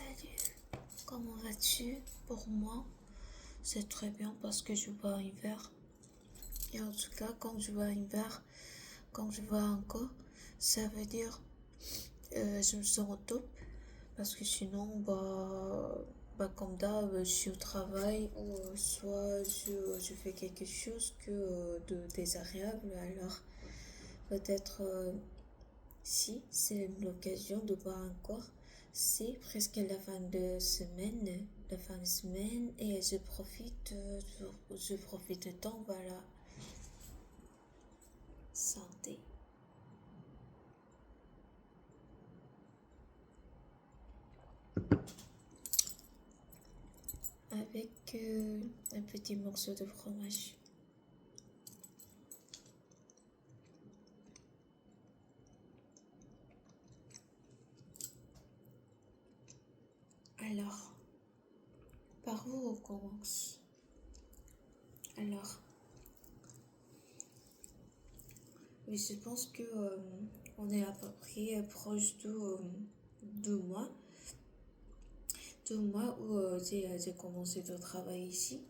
Salut, comment vas-tu? Pour moi, c'est très bien parce que je vois un verre. Et en tout cas, quand je vois un verre, quand je vois un corps, ça veut dire je me sens au top. Parce que sinon, comme d'hab, je suis au travail ou soit je fais quelque chose de désagréable. Alors, peut-être si c'est l'occasion de boire encore, c'est presque la fin de semaine et je profite de temps, voilà. Santé. Avec un petit morceau de fromage. Alors, par où on commence? Alors, oui, je pense que on est à peu près proche de 2 mois. 2 mois où j'ai commencé de travailler ici.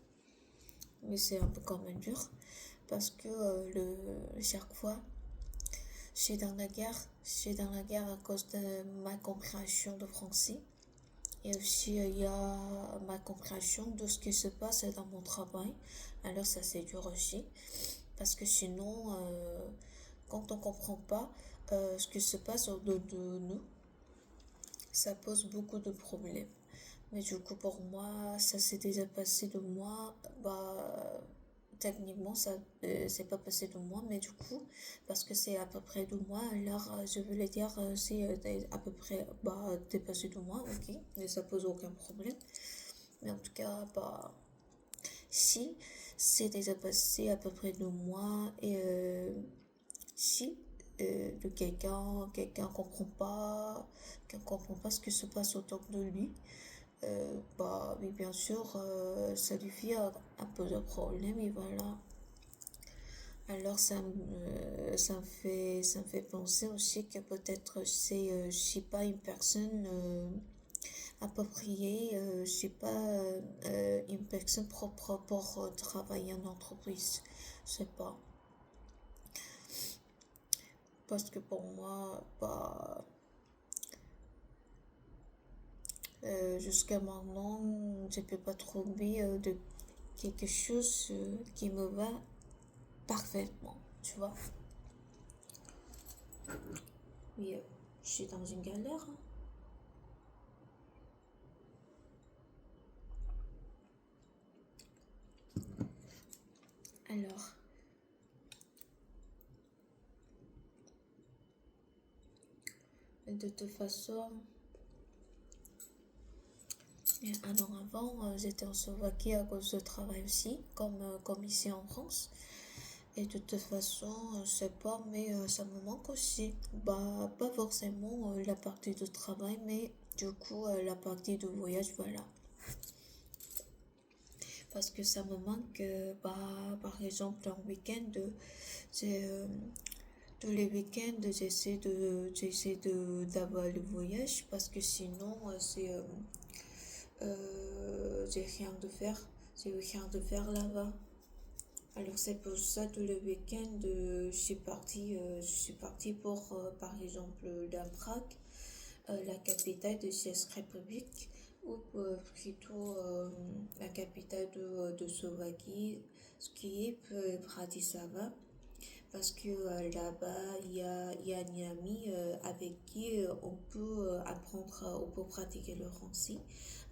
Mais c'est un peu quand même dur parce que chaque fois, je suis dans la guerre. Je suis dans la guerre à cause de ma compréhension de français. Et aussi, il y a ma compréhension de ce qui se passe dans mon travail. Alors, ça, c'est dur aussi. Parce que sinon, quand on ne comprend pas ce qui se passe autour de nous, ça pose beaucoup de problèmes. Mais du coup, pour moi, ça s'est déjà passé de moi. Techniquement, ça c'est pas passé de moi, mais du coup, parce que c'est à peu près 2 mois, alors je voulais dire, c'est à peu près dépassé 2 mois, ok, mais ça pose aucun problème. Mais en tout cas, si c'est déjà passé à peu près 2 mois et si de quelqu'un comprend pas ce qui se passe autour de lui, oui, bien sûr, ça lui fait un peu de problème et voilà. Alors ça me fait penser aussi que peut-être je suis pas une personne appropriée, je suis pas une personne propre pour travailler en entreprise. Je sais pas. Parce que pour moi, jusqu'à maintenant, je peux pas trouver de quelque chose qui me va parfaitement, tu vois. Oui, je suis dans une galère, hein. Alors, de toute façon, alors avant, j'étais en Slovaquie à cause de travail aussi, comme ici en France. Et de toute façon, je sais pas, mais ça me manque aussi. Pas forcément la partie de travail, mais du coup, la partie de voyage, voilà. Parce que ça me manque, par exemple, un week-end, j'ai, tous les week-ends, d'avoir le voyage parce que sinon, j'ai rien de faire. J'ai rien de faire là-bas. Alors c'est pour ça que le week-end, je suis partie pour, par exemple, la Prague, la capitale de cette république, ou plutôt la capitale de Slovaquie, ce qui est Bratislava, parce que là-bas, il y a un ami avec qui on peut apprendre, on peut pratiquer le français.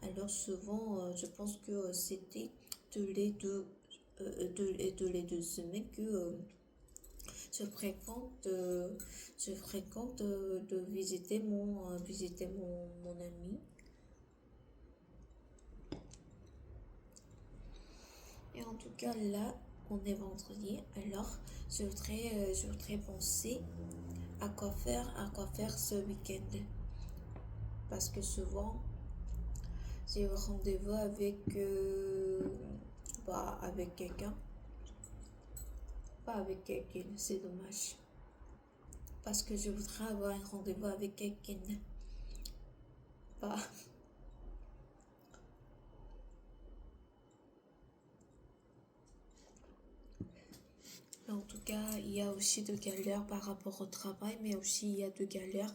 Alors souvent, je pense que c'était tous les deux, tous les 2 semaines que je fréquente, de visiter mon ami. Et en tout cas, là, on est vendredi, alors je voudrais penser à quoi faire ce week-end. Parce que souvent, j'ai un rendez-vous avec quelqu'un. Pas avec quelqu'un, c'est dommage. Parce que je voudrais avoir un rendez-vous avec quelqu'un. Pas, aussi de galères par rapport au travail, mais aussi il y a de galères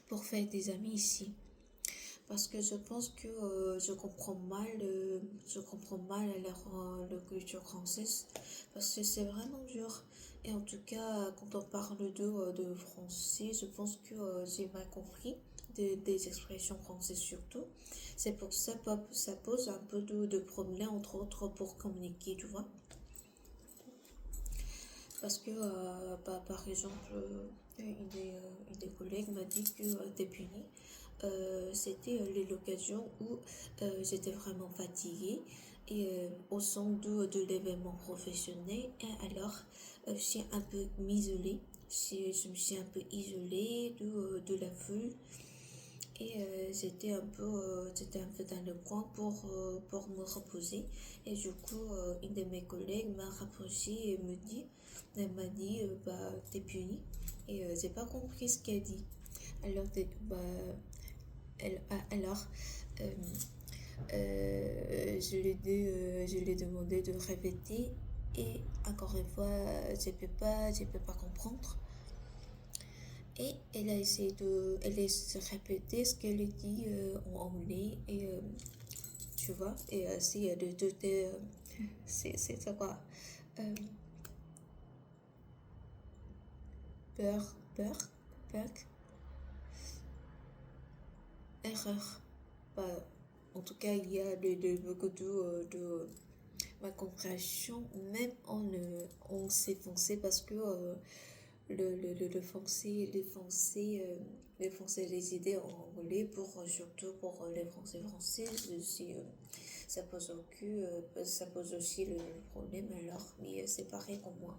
pour faire des amis ici. Parce que je pense que je comprends mal la culture française, parce que c'est vraiment dur. Et en tout cas, quand on parle de français, je pense que j'ai mal compris des expressions françaises surtout. C'est pour ça que ça pose un peu de problème, entre autres, pour communiquer, tu vois. Parce que, par exemple, une des collègues m'a dit que t'es puni. C'était l'occasion où j'étais vraiment fatiguée et au sein de l'événement professionnel. Et alors, je suis un peu isolée. Je me suis un peu isolée de la foule et j'étais un peu dans le coin pour me reposer. Et du coup, une de mes collègues m'a rapproché et elle m'a dit, bah, t'es puni. Et j'ai pas compris ce qu'elle dit. Alors, bah, alors, euh, je lui ai demandé de répéter et encore une fois, je peux pas comprendre. Et elle a essayé de répéter ce qu'elle a dit en anglais et tu vois, et c'est c'est quoi, euh, peur, peur, peur, erreur. Bah, en tout cas, il y a beaucoup de ma compréhension, même en s'effoncer parce que le français les idées en anglais surtout pour les français aussi, ça pose aussi le problème alors, mais c'est pareil pour moi.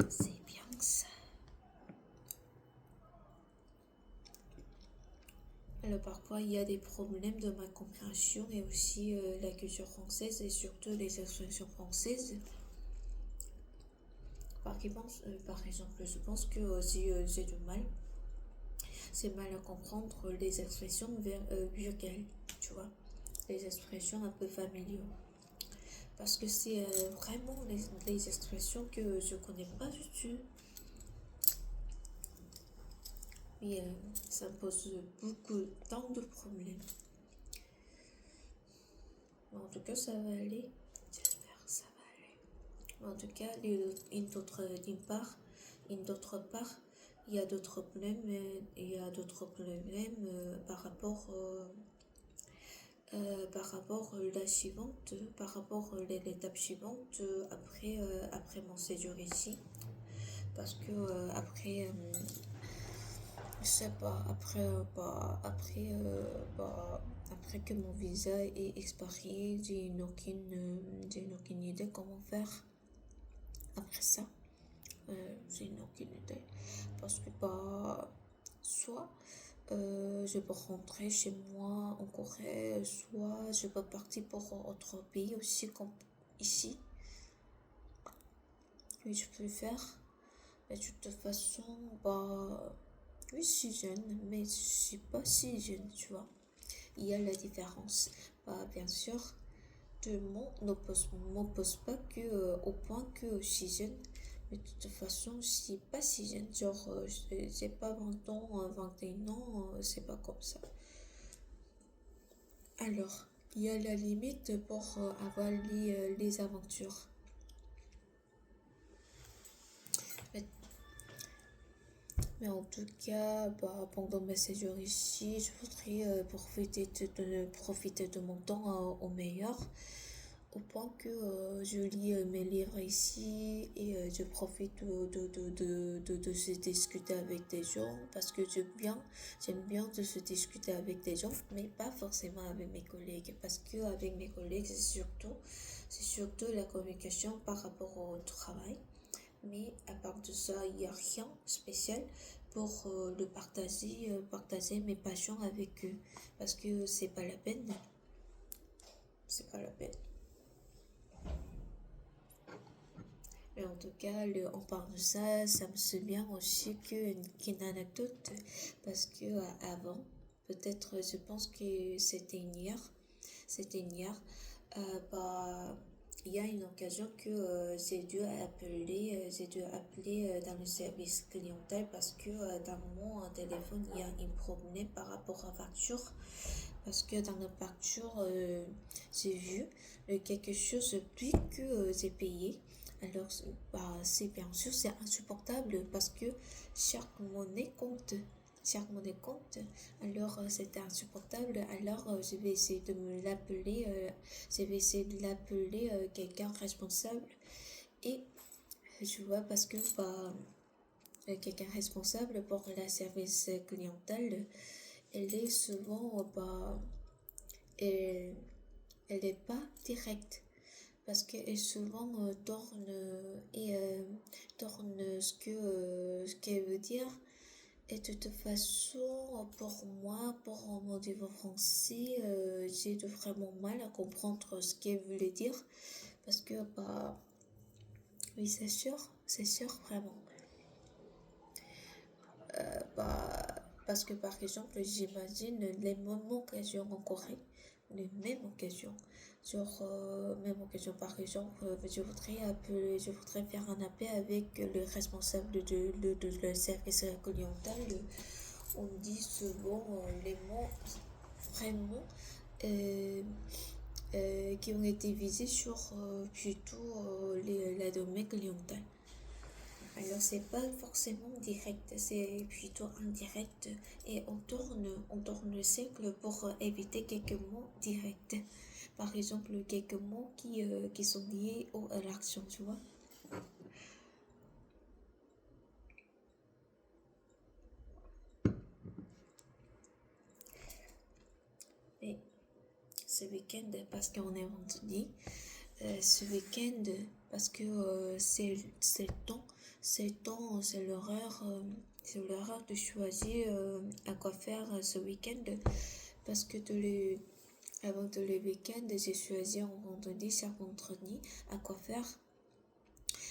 C'est bien ça. Alors parfois il y a des problèmes de ma compréhension et aussi la culture française et surtout les expressions françaises. Par exemple, je pense que j'ai du mal. C'est mal à comprendre les expressions vulgaires, tu vois. Les expressions un peu familières. Parce que c'est vraiment les expressions que je connais pas du tout. Mais ça me pose beaucoup tant de problèmes. Mais en tout cas, ça va aller. J'espère que ça va aller. Mais en tout cas, d'une d'autre part, il y a d'autres problèmes, par rapport à la suivante, par rapport à l'étape suivante après mon séjour ici. Parce que je sais pas, après que mon visa est expiré, j'ai aucune idée comment faire après ça. J'ai aucune idée. Parce que soit je peux rentrer chez moi en Corée, soit je peux partir pour autre pays aussi comme ici. Oui, je peux le faire. Mais de toute façon, oui, je suis jeune, mais je suis pas si jeune, tu vois. Il y a la différence. Bien sûr, tout le monde m'oppose pas au point que je suis jeune. Mais de toute façon, je suis pas si jeune. Genre, j'ai pas 20 ans, 21 ans, c'est pas comme ça. Alors, il y a la limite pour avoir les aventures. Mais, mais en tout cas, pendant mes séjours ici, je voudrais profiter de mon temps au meilleur. Au point que je lis mes livres ici et je profite de se discuter avec des gens parce que j'aime bien de se discuter avec des gens, mais pas forcément avec mes collègues parce que avec mes collègues, c'est surtout la communication par rapport au travail. Mais à part de ça, il n'y a rien de spécial pour partager mes passions avec eux parce que c'est pas la peine. C'est pas la peine. Mais en tout cas, on parle de ça, ça me souvient aussi qu'une anecdote, parce que avant, peut-être, je pense que c'était hier, bah, il y a une occasion que j'ai dû appeler dans le service clientèle parce que dans mon téléphone, il y a un problème par rapport à facture. Parce que dans la facture, j'ai vu quelque chose plus que j'ai payé. Alors, bah, c'est bien sûr, c'est insupportable parce que chaque monnaie compte. Chaque monnaie compte. Alors, c'était insupportable. Alors, je vais essayer de me l'appeler. Je vais essayer de l'appeler quelqu'un responsable. Et je vois parce que bah, quelqu'un responsable pour la service clientèle, elle est souvent bah, elle, elle n'est pas directe parce qu'elle souvent tourne ce qu'elle veut dire. Et de toute façon, pour moi, pour mon niveau français, j'ai de vraiment mal à comprendre ce qu'elle voulait dire parce que bah oui, c'est sûr vraiment. Bah, parce que par exemple, j'imagine les mêmes occasions en Corée, les mêmes occasions. Genre, même occasion par exemple, je voudrais faire un appel avec le responsable de le service clientèle. On dit souvent les mots vraiment euh, qui ont été visés sur plutôt la domaine clientèle. Alors c'est pas forcément direct, c'est plutôt indirect et on tourne le cercle pour éviter quelques mots directs. Par exemple, quelques mots qui sont liés à l'action, tu vois. Et ce week-end, parce qu'on est vendredi, ce week-end, parce que c'est temps, c'est l'heure de choisir à quoi faire ce week-end. Parce que avant de le week-end, j'ai choisi en vendredi, chaque vendredi, à quoi faire.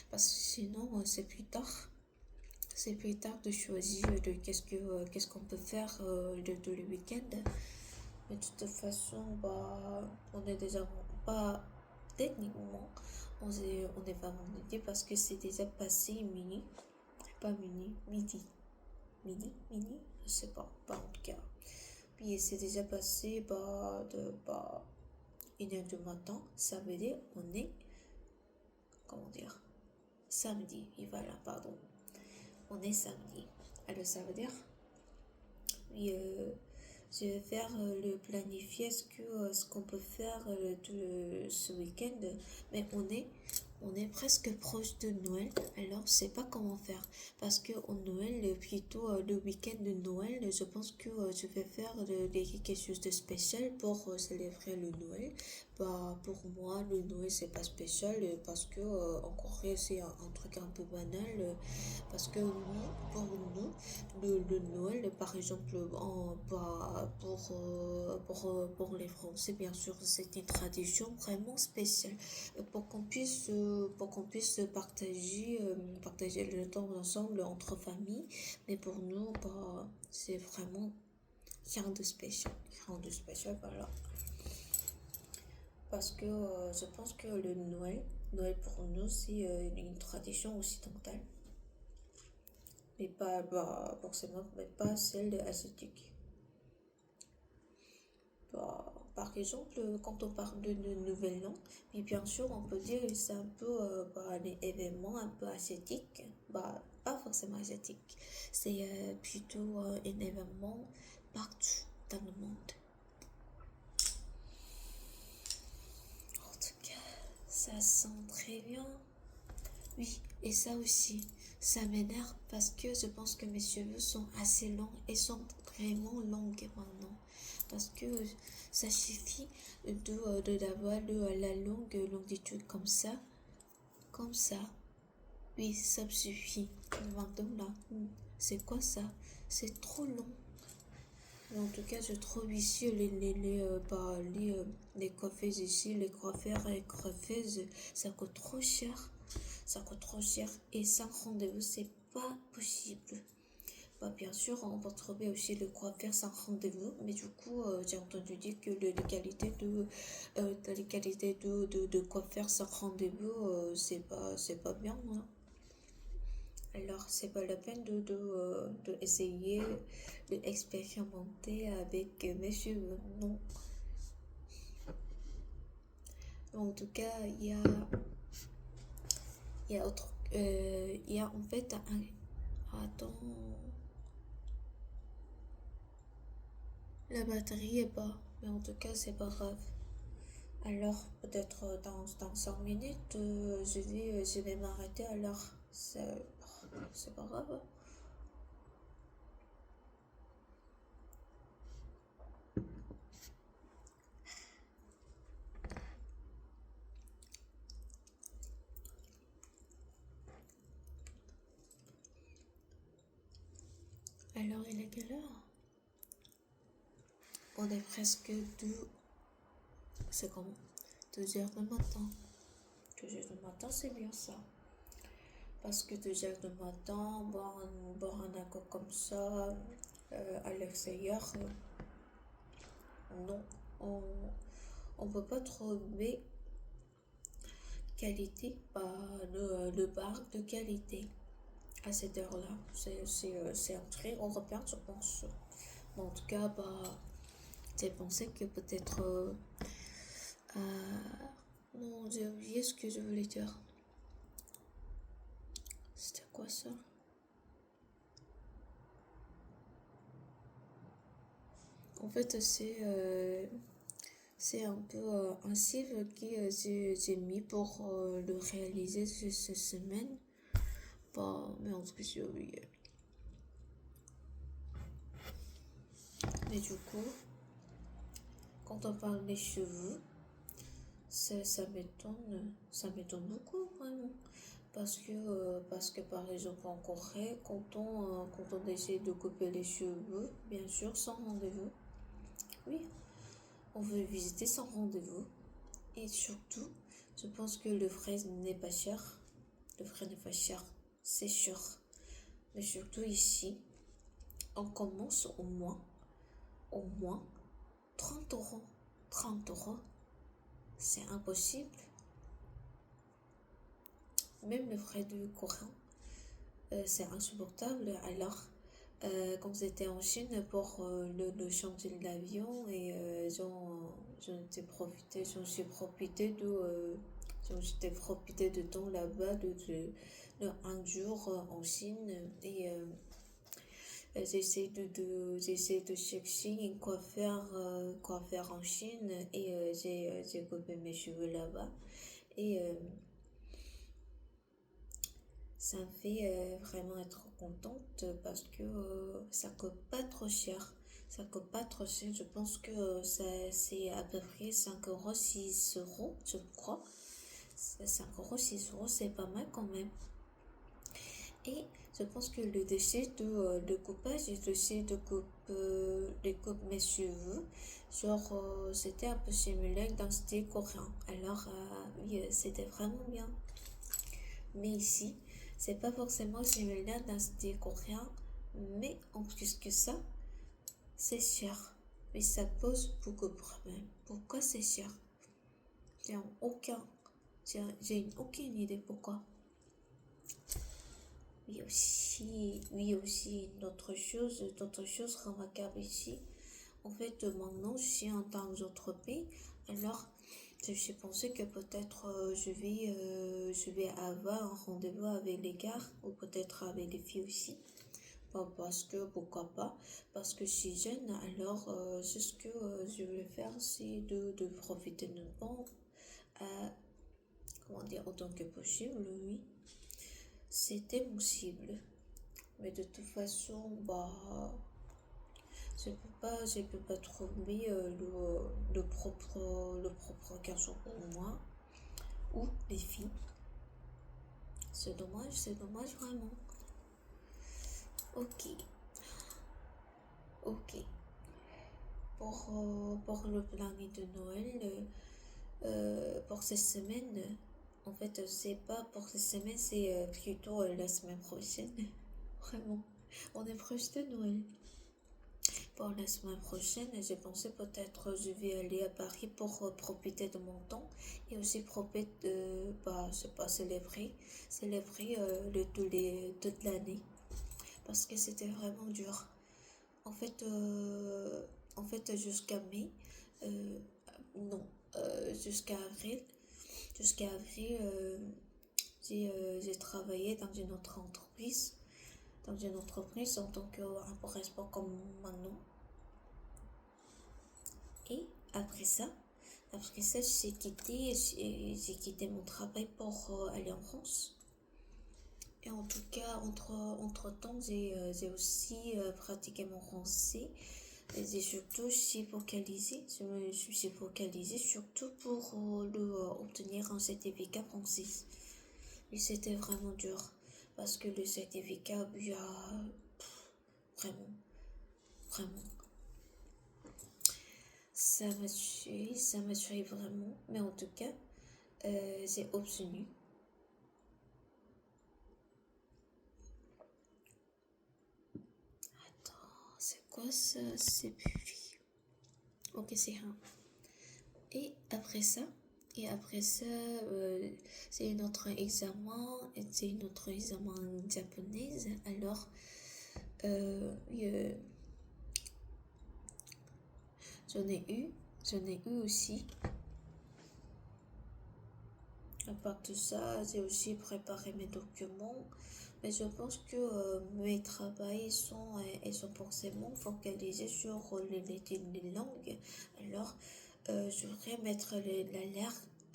Parce que sinon, c'est plus tard. C'est plus tard de choisir de qu'est-ce qu'on peut faire de le week-end. Mais de toute façon, bah, on est déjà pas techniquement, on est pas vendredi parce que c'est déjà passé minuit, pas minuit, midi, je sais pas en tout cas. Puis c'est déjà passé bah, 1 heure du matin, ça veut dire on est, comment dire, samedi, et voilà, pardon, on est samedi. Alors ça veut dire, oui, je vais faire le planifier ce qu'on peut faire ce week-end, mais on est presque proche de Noël, alors je sais pas comment faire parce que au Noël, plutôt le week-end de Noël, je pense que je vais faire quelque chose de spécial pour célébrer le Noël. Bah, pour moi, le Noël c'est pas spécial parce que en Corée c'est un truc un peu banal parce que nous, pour nous, le Noël, par exemple, pour les Français, bien sûr, c'est une tradition vraiment spéciale pour qu'on puisse partager le temps ensemble entre familles. Mais pour nous, bah, c'est vraiment rien de spécial. Rien de spécial, voilà. Parce que je pense que le Noël pour nous, c'est une tradition occidentale. Mais pas, bah, forcément, mais pas celle asiatique. Bah, par exemple, quand on parle de Nouvel An, puis bien sûr, on peut dire que c'est un peu bah, un événement un peu asiatique. Bah, pas forcément asiatique. C'est plutôt un événement partout dans le monde. En tout cas, ça sent très bien. Oui, et ça aussi, ça m'énerve parce que je pense que mes cheveux sont assez longs et sont vraiment longs maintenant. Parce que ça suffit d'avoir la longue longitude comme ça. Oui, ça me suffit. Maintenant là, c'est quoi ça? C'est trop long. Mais en tout cas, je trouve ici les coiffeuses ici, les coiffeurs et coiffeuses, ça coûte trop cher. Ça coûte trop cher et sans rendez-vous, c'est pas possible. Bah, bien sûr, on peut trouver aussi le coiffeur sans rendez-vous, mais du coup, j'ai entendu dire que les qualités de coiffeur sans rendez-vous, c'est pas bien, hein. Alors, c'est pas la peine de essayer d'expérimenter avec mes cheveux, non. En tout cas, il y a autre, il y a en fait un, attends, la batterie est bas, mais en tout cas, c'est pas grave. Alors, peut-être dans 5 minutes, je vais m'arrêter. Alors, c'est pas grave. Alors, il est quelle heure? On est presque deux. C'est comment? 2 heures du matin. 2 heures du matin, c'est bien ça. Parce que 2 heures du matin, boire un alcool comme ça, à l'extérieur, non. On peut pas trouver qualité, le bar de qualité à cette heure-là. C'est un très européen, je pense. Mais en tout cas, j'ai pensé que peut-être. Non, j'ai oublié ce que je voulais dire. C'était quoi ça? En fait, c'est un peu un livre que j'ai mis pour le réaliser cette semaine. Mais en tout cas, j'ai oublié. Mais du coup, quand on parle des cheveux, ça m'étonne beaucoup vraiment. Parce que par exemple en Corée, quand on essaie de couper les cheveux, bien sûr, sans rendez-vous, oui, on veut visiter sans rendez-vous. Et surtout, je pense que le frais n'est pas cher. Le frais n'est pas cher, c'est sûr. Mais surtout ici, on commence au moins 30 euros. 30 euros, c'est impossible. Même le frais du courant, c'est insupportable. Alors, quand j'étais en Chine pour le chantier de l'avion et j'en ai profité de temps là-bas de un jour en Chine et j'essaie de chercher une coiffeur en Chine et j'ai coupé mes cheveux là-bas et ça me fait vraiment être contente parce que ça coûte pas trop cher. Ça coûte pas trop cher. Je pense que c'est à peu près 5 euros, 6 euros, je crois. 5 euros, 6 euros, c'est pas mal quand même. Et je pense que le déchet de coupage et le déchet de coupe mes cheveux, genre, c'était un peu similaire dans le style coréen. Alors, oui, c'était vraiment bien. Mais ici, c'est pas forcément similaire dans le style coréen, mais en plus que ça, c'est cher. Mais ça pose beaucoup de problèmes. Pourquoi c'est cher? J'ai aucun, j'ai aucune idée pourquoi. Oui aussi, d'autres choses remarquables ici. En fait, maintenant, je suis dans d'autres pays. Alors, je suis pensé que peut-être je vais avoir un rendez-vous avec les gars ou peut-être avec les filles aussi. Parce que, pourquoi pas, parce que je suis jeune, alors c'est ce que je voulais faire, c'est de profiter de temps, comment dire, autant que possible, oui. C'était mon cible. Mais de toute façon, je peux pas trouver le propre garçon pour moi ou les filles. C'est dommage vraiment. Ok, ok. pour le planning de Noël, pour cette semaine. En fait, c'est pas pour cette semaine, c'est plutôt la semaine prochaine. Vraiment, on est proche de Noël. Pour la semaine prochaine, j'ai pensé peut-être je vais aller à Paris pour profiter de mon temps et aussi profiter de, bah, je sais pas, célébrer toute l'année parce que c'était vraiment dur. En fait, jusqu'à mai, euh, non, jusqu'à avril, j'ai travaillé dans une entreprise en tant que responsable comme maintenant. Et après ça, j'ai quitté mon travail pour aller en France. Et en tout cas, entre-temps, j'ai aussi pratiqué mon français. Et je me suis focalisée surtout pour obtenir un certificat français. Et c'était vraiment dur parce que le certificat, il y a vraiment, vraiment, ça m'a tué vraiment. Mais en tout cas, j'ai obtenu. Attends, c'est quoi ça? C'est plus. Ok, c'est un. Et après ça, et après ça, c'est une autre examen, c'est une autre examen japonaise. Alors, oui, j'en ai eu, j'en ai eu aussi. À part de ça, j'ai aussi préparé mes documents. Mais je pense que mes travails sont forcément focalisés sur les langues. Alors, je voudrais mettre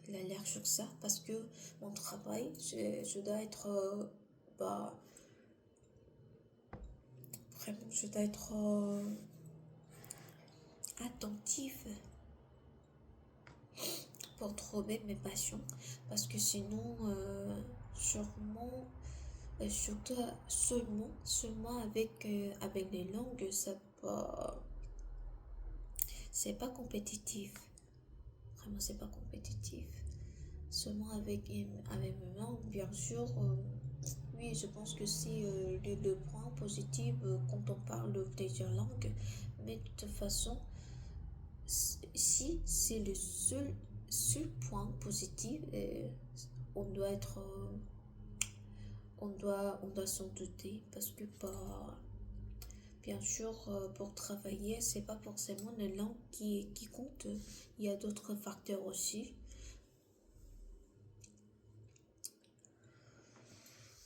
l'alerte sur ça parce que mon travail, je dois être, bah, vraiment, je dois être attentive pour trouver mes passions parce que sinon, sûrement, surtout seulement avec les langues, ça pas, c'est pas compétitif. Vraiment, c'est pas compétitif. Seulement avec mes langues, bien sûr. Oui, je pense que c'est le point positif quand on parle de plusieurs langues. Mais de toute façon, si c'est le seul point positif, on doit être, on doit s'en douter parce que pas, bien sûr, pour travailler, c'est pas forcément la langue qui compte. Il y a d'autres facteurs aussi.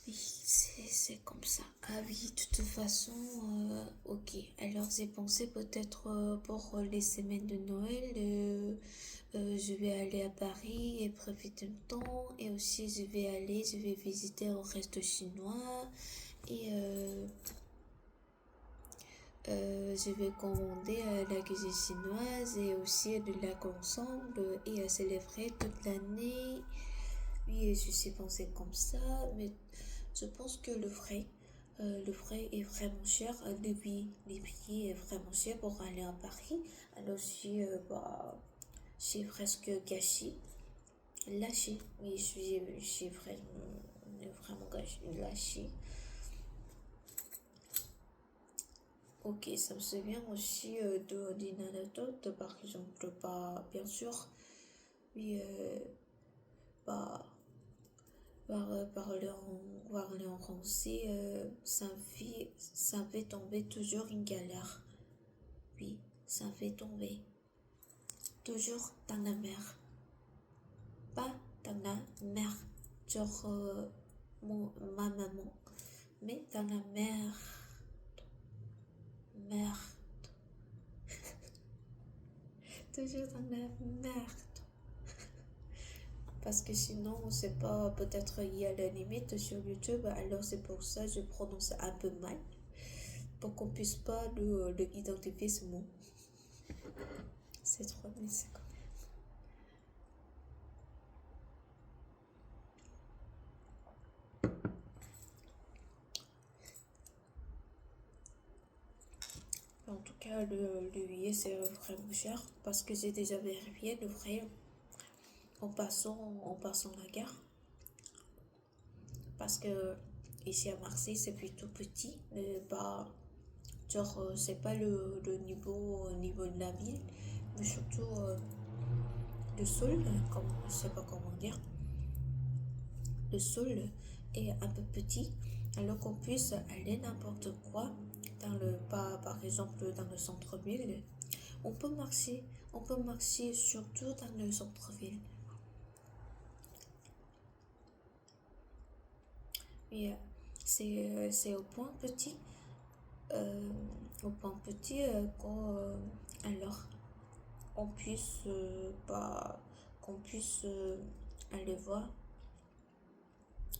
Oui, c'est comme ça. Ah oui, de toute façon, ok. Alors j'ai pensé peut-être pour les semaines de Noël, je vais aller à Paris et profiter du temps. Et aussi je vais visiter un resto chinois. Et je vais commander la cuisine chinoise et aussi de la ensemble et célébrer toute l'année. Oui, je suis pensée comme ça, mais je pense que le frais est vraiment cher. Les billets est vraiment cher pour aller à Paris. Alors, bah, j'ai presque gâché, lâché. Oui, j'ai vraiment gâché, lâché. Ok, ça me souvient aussi d'une anecdote, par exemple, pas bien sûr, oui, bah, parler en français, ça fait tomber toujours une galère. Oui, ça fait tomber toujours dans la mer. Pas dans la mer, genre ma maman, mais dans la mer. Mer. Toujours dans la merde. Parce que sinon, on sait pas, peut-être il y a la limite sur YouTube, alors c'est pour ça que je prononce un peu mal, pour qu'on puisse pas le identifier ce mot. C'est trop, mais c'est quand même. En tout le billet c'est vraiment cher parce que j'ai déjà vérifié le frais en passant la gare. Parce que ici à Marseille c'est plutôt petit, mais pas, genre c'est pas le niveau de la ville, mais surtout le sol, comme, je sais pas comment dire, le sol est un peu petit, alors qu'on puisse aller n'importe quoi par exemple dans le centre-ville. On peut marcher, on peut marcher surtout dans le centre-ville. Mais c'est euh, au point petit alors on puisse qu'on puisse aller voir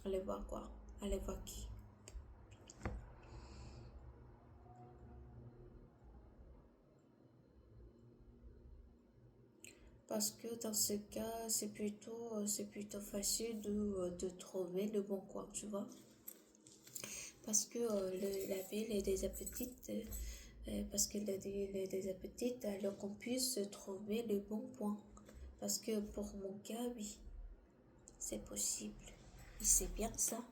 aller voir quoi aller voir qui. Parce que dans ce cas c'est plutôt facile de trouver le bon coin, tu vois, parce que la ville est déjà petite, parce que la ville est déjà petite, alors qu'on puisse trouver le bon point. Parce que pour mon cas, oui, c'est possible. Et c'est bien ça.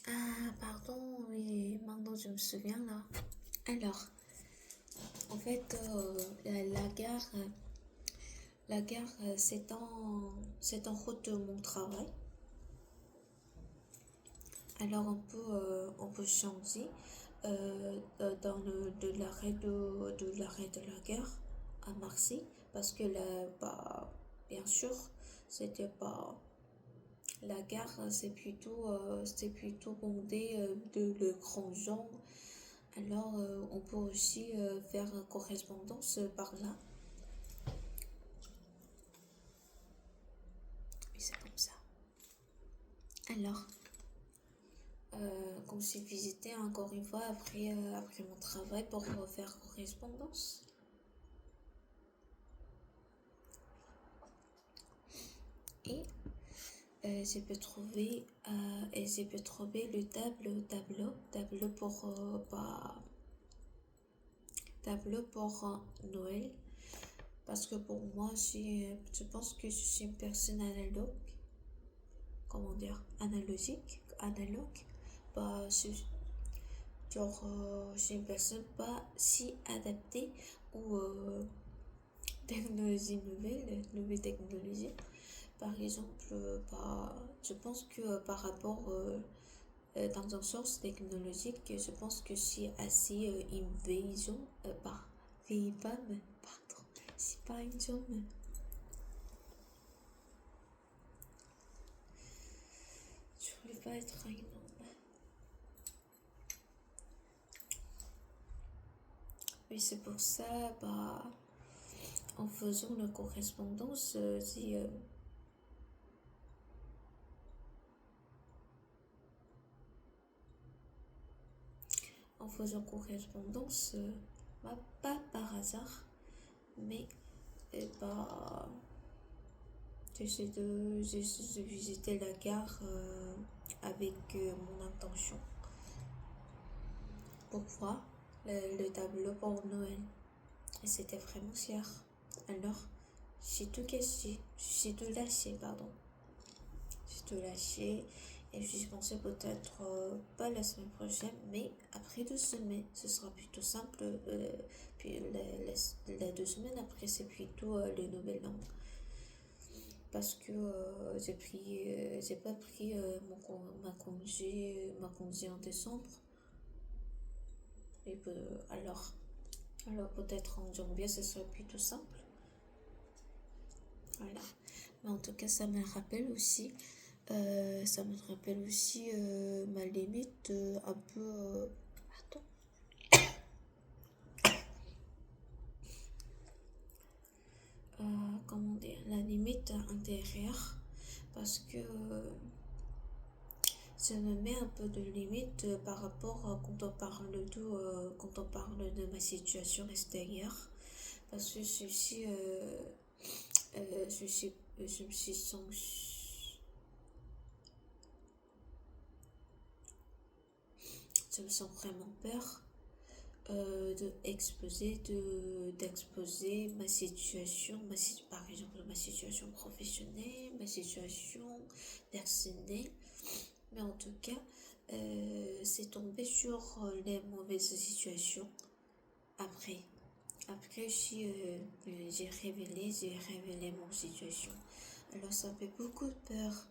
Ah, pardon, oui, maintenant je me souviens là. Alors, en fait, la gare, c'est en route de mon travail. Alors on peut changer dans de l'arrêt de la gare à Marseille, parce que là, bah, bien sûr, c'était pas la gare, c'est plutôt bondé de grands gens. Alors on peut aussi faire correspondance par là. Et c'est comme ça. Alors, comme j'ai visité encore une fois après mon travail pour faire correspondance. Et j'ai pu trouver le tableau pour Noël, parce que pour moi je pense que je suis une personne analogue, comment dire, analogue, bah genre je suis une personne pas si adaptée aux technologies nouvelles technologies. Par exemple, je pense que par rapport dans un sens technologique, je pense que c'est assez invasion, pardon, c'est pas une zone. Je voulais pas être un homme. Oui, c'est pour ça, en faisant la correspondance, en faisant correspondance, pas par hasard, mais bah, j'essaie de visiter la gare avec mon intention pour voir le tableau pour Noël. Et c'était vraiment cher. Alors, j'ai tout caché, j'ai tout lâché, pardon. J'ai tout lâché et je suis pensé peut-être pas la semaine prochaine, mais après 2 semaines, ce sera plutôt simple. Puis les 2 semaines après, c'est plutôt les nouvelles langues. Parce que j'ai pas pris ma congé en décembre. Et alors peut-être en janvier, ce serait plutôt simple. Voilà. Mais en tout cas, ça me rappelle aussi ma limite un peu. Attends. Comment dire, la limite intérieure, parce que ça me met un peu de limite par rapport quand on parle de ma situation extérieure, parce que je me suis je me sens vraiment peur d'exposer ma situation, par exemple ma situation professionnelle, ma situation personnelle. Mais en tout cas, c'est tombé sur les mauvaises situations après. Après, j'ai révélé mon situation. Alors, ça fait beaucoup de peur.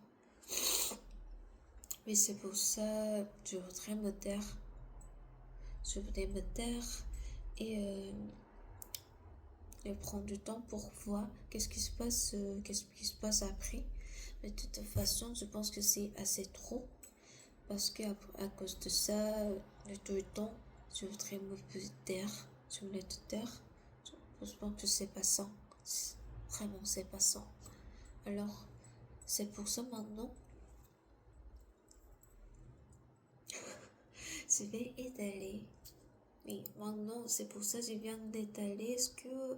Mais c'est pour ça que je voudrais me taire. Je voudrais me taire et prendre du temps pour voir qu'est-ce qui se passe après. Mais de toute façon, je pense que c'est assez trop. Parce qu'à cause de ça, tout le temps, je voudrais me taire. Je voulais te taire. Je pense que c'est pas ça. Vraiment, c'est pas ça. Alors, c'est pour ça maintenant, je vais étaler. Oui, maintenant, c'est pour ça que je viens d'étaler ce que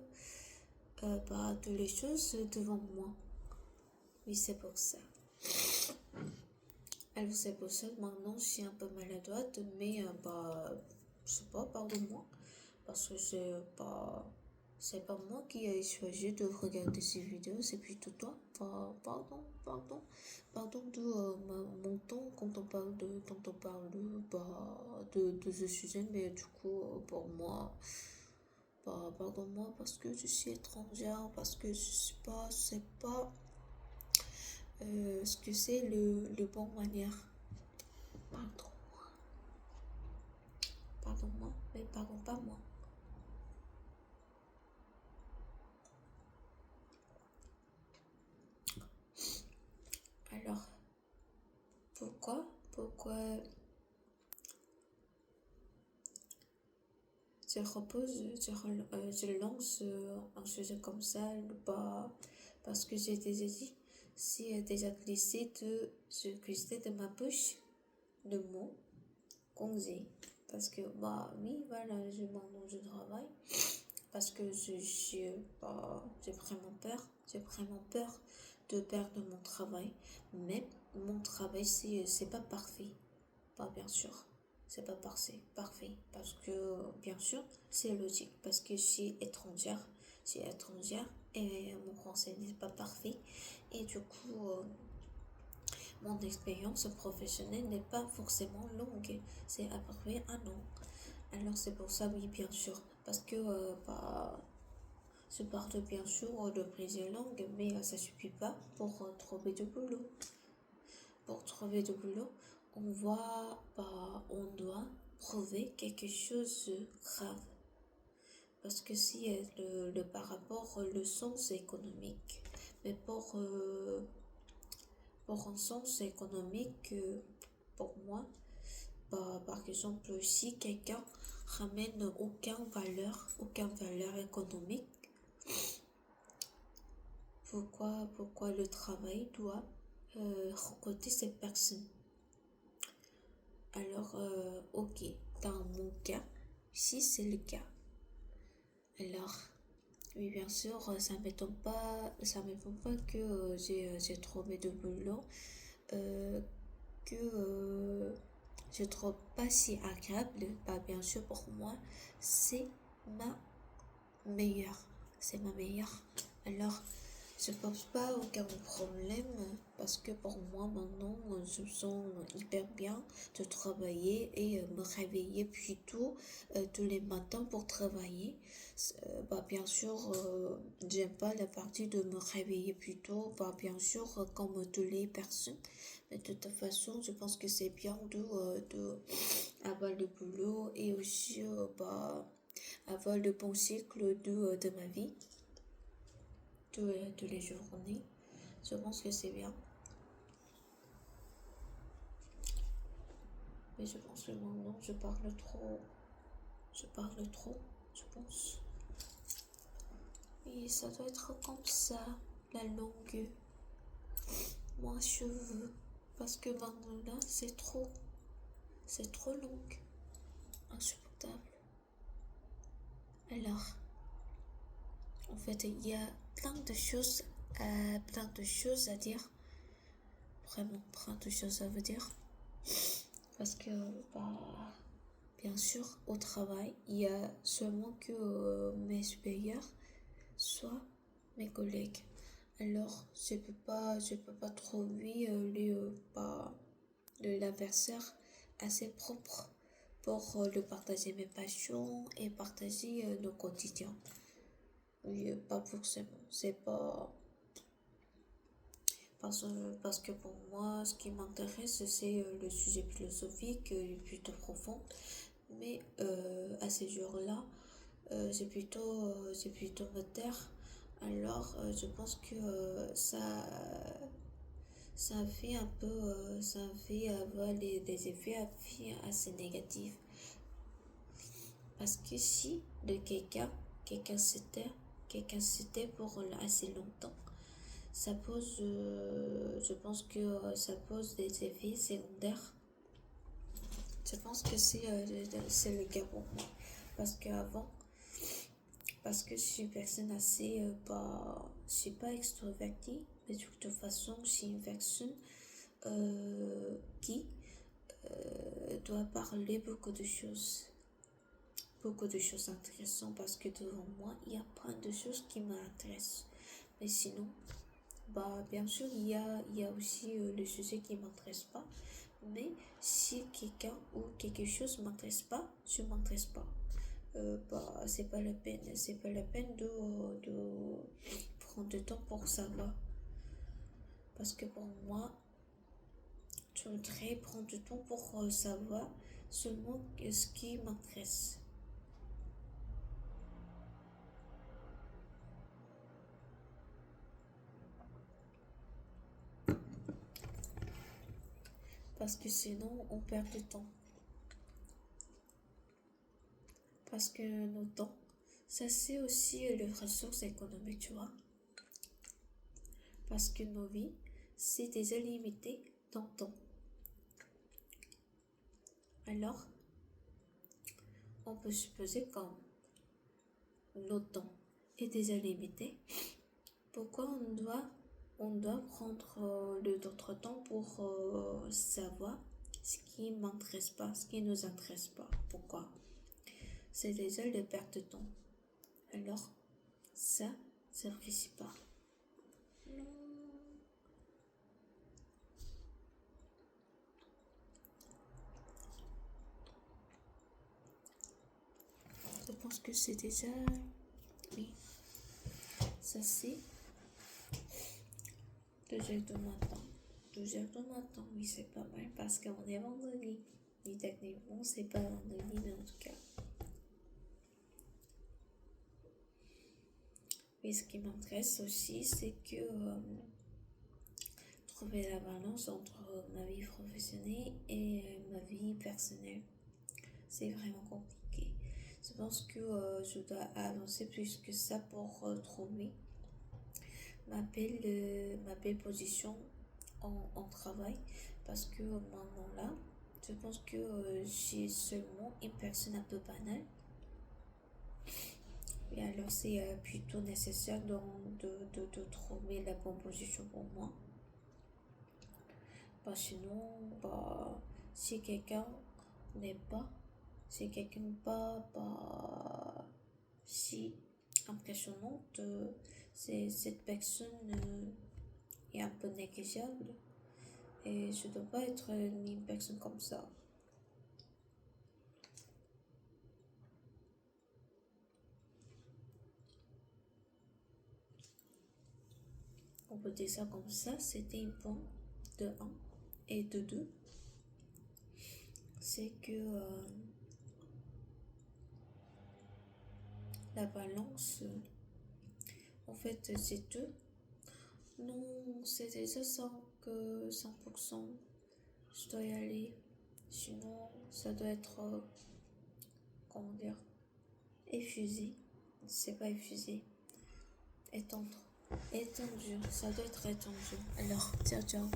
toutes les choses devant moi. Oui, c'est pour ça. Alors, c'est pour ça que maintenant, je suis un peu maladroite, mais je sais pas, pardonne-moi. Parce que c'est pas moi qui ai choisi de regarder ces vidéos, c'est plutôt toi. Pardon de mon temps quand on parle de ce sujet, mais du coup, pour moi, pardonne-moi parce que je suis étrangère, parce que c'est pas ce que c'est le bon manière. Pardonne-moi, mais pardon pas moi. Alors, pourquoi je lance un sujet comme ça, parce que j'ai déjà dit, si déjà glissé de ma bouche le mot congé, parce que oui, voilà, je travaille, parce que j'ai vraiment peur de perdre mon travail, mais mon travail c'est pas parfait, pas bien sûr. C'est pas parfait, parce que bien sûr c'est logique, parce que je suis étrangère et mon français n'est pas parfait et du coup mon expérience professionnelle n'est pas forcément longue, c'est à peu près un an. Alors c'est pour ça, oui, bien sûr, parce que je parle bien sûr de plusieurs langues, mais ça suffit pas pour trouver du boulot. Pour trouver du boulot, on doit prouver quelque chose de grave. Parce que si par rapport le sens économique, mais pour un sens économique, pour moi, par exemple, si quelqu'un ramène aucune valeur économique, pourquoi le travail doit recruter cette personne? Alors, ok, dans mon cas, si c'est le cas, alors, oui, bien sûr, ça m'étonne pas que j'ai trouvé de boulot, que je trouve pas si agréable. Bien sûr, pour moi, c'est ma meilleure, Alors, je pense pas aucun problème parce que pour moi maintenant je me sens hyper bien de travailler et me réveiller plus tôt tous les matins pour travailler. Bien sûr, j'aime pas la partie de me réveiller plus tôt, bien sûr comme toutes les personnes, mais de toute façon je pense que c'est bien de avoir le boulot et aussi avoir le bon cycle de ma vie toutes les journées. Je pense que c'est bien. Mais je pense que maintenant je parle trop. Je pense. Et ça doit être comme ça, la longue. Moins cheveux. Parce que maintenant là, c'est trop long. Insupportable. Alors, en fait, il y a plein de choses à dire. Vraiment plein de choses à vous dire. Parce que Bien sûr, au travail, il y a seulement que mes supérieurs, soit mes collègues. Alors, je peux pas trouver l'adversaire assez propre pour le partager mes passions et partager nos quotidiens. Oui, pas forcément. C'est pas parce que pour moi, ce qui m'intéresse, c'est le sujet philosophique plutôt profond. Mais à ces jours-là, c'est plutôt me taire. Alors, je pense que ça fait un peu, ça fait avoir des effets assez négatifs. Parce que si de quelqu'un s'était pour assez longtemps, ça pose, je pense que ça pose des effets secondaires. Je pense que c'est le cas pour moi. Parce qu'avant, parce que je suis une personne assez, je suis pas extrovertie, mais de toute façon, je suis une personne qui doit parler beaucoup de choses intéressantes parce que devant moi, il y a plein de choses qui m'intéressent. Mais sinon, bah, bien sûr, il y a aussi le sujet qui m'intéresse pas. Mais si quelqu'un ou quelque chose m'intéresse pas, je m'intéresse pas. Bah, c'est pas la peine de prendre du temps pour savoir. Parce que pour moi, je voudrais prendre du temps pour savoir seulement ce qui m'intéresse. Parce que sinon, on perd du temps. Parce que nos temps, ça c'est aussi les ressources économiques, tu vois. Parce que nos vies, c'est déjà limité dans le temps. Alors, on peut supposer comme notre temps est déjà limité, pourquoi on doit prendre d'autres temps pour savoir ce qui m'intéresse pas, ce qui nous intéresse pas. Pourquoi? C'est déjà de perte de temps. Alors, ça, c'est apprécie pas. Je pense que c'est déjà... Oui, ça c'est 2 heures du matin. 2 heures du matin, oui, c'est pas mal parce qu'on est vendredi. Et techniquement, c'est pas vendredi, mais en tout cas. Et ce qui m'intéresse aussi, c'est que trouver la balance entre ma vie professionnelle et ma vie personnelle, c'est vraiment compliqué. Je pense que je dois avancer plus que ça pour trouver ma belle position en travail parce que maintenant là, je pense que j'ai seulement une personne un peu banale. Et alors c'est plutôt nécessaire de trouver la bonne position pour moi. Bah, sinon, bah, si quelqu'un n'est pas, si quelqu'un n'est pas si impressionnante, cette personne est un peu négligeable et je ne dois pas être une personne comme ça. On peut dire ça comme ça, c'était un point de un et de 2. C'est que la balance, en fait, c'est deux. Non, c'est déjà 100%. Je dois y aller. Sinon, ça doit être, comment dire, effusé. C'est pas effusé. Étendre. Étendu. Ça doit être étendu. Alors, ciao, ciao.